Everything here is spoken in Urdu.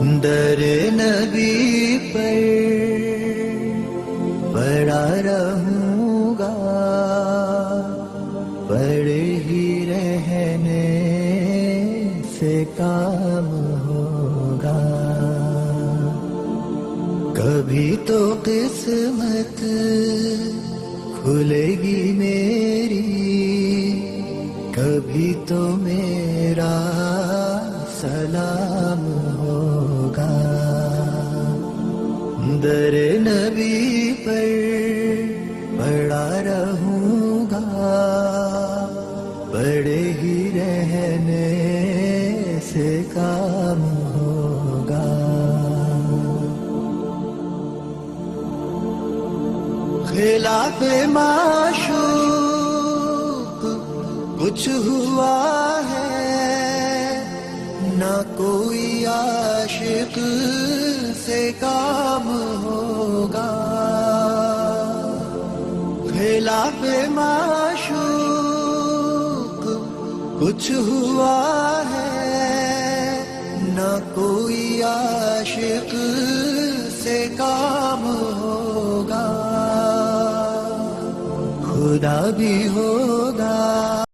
در نبی پر پڑا رہوں گا، پڑے ہی رہنے سے کام ہوگا. کبھی تو قسمت کھلے گی میری، کبھی تو میرا سلام ہوگا. در نبی پر پڑا رہوں گا، پڑے ہی رہنے سے کام ہوگا. خلاف معشوق کچھ ہوا ہے، نہ کوئی عاشق سے کام ہوگا. خلاف معشوق کچھ ہوا ہے، نہ کوئی عاشق سے کام ہوگا. خدا بھی ہوگا.